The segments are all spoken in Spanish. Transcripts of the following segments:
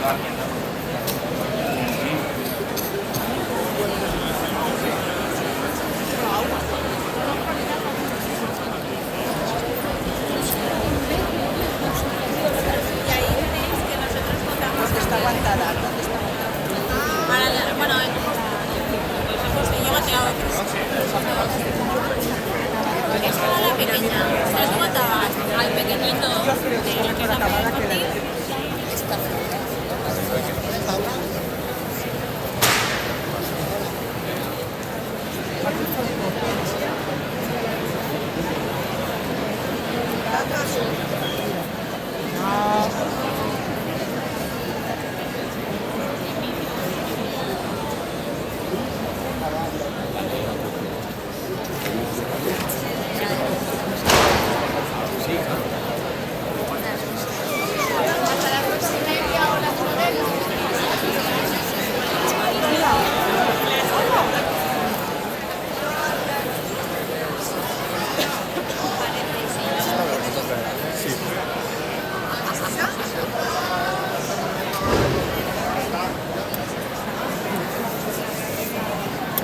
Está aguantada. Bueno, yo bateaba. Esta era la pequeña. ¿Sabes cómo estabas? Al pequeñito de la que se ha partir.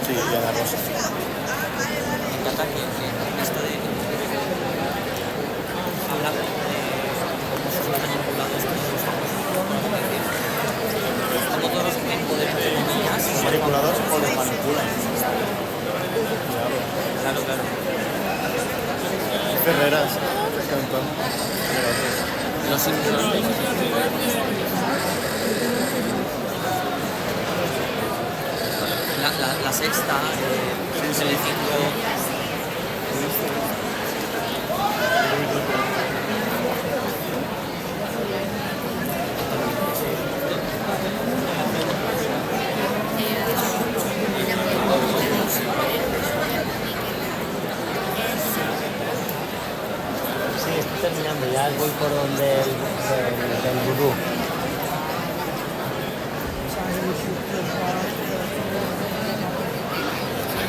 Sí, ya la rosa. Me encanta que esto de hablar de cómo se están manipulados como todos los que tienen poder de economía. ¿Son manipulados o les manipulan? Claro, claro. Ferreras, cantón. Los Simpsons. La sexta, el ciclo. Sí, estoy terminando, ya voy por donde del vudú.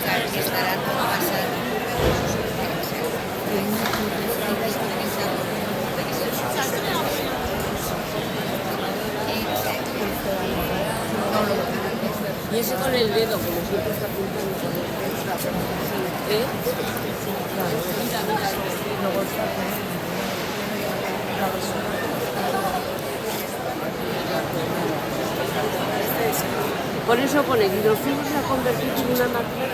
Claro, que estará todo basado. Y ese con el dedo, como siempre está pintando. ¿Eh? Mira, mira. Por eso pone que los fuimos a convertir en una máquina.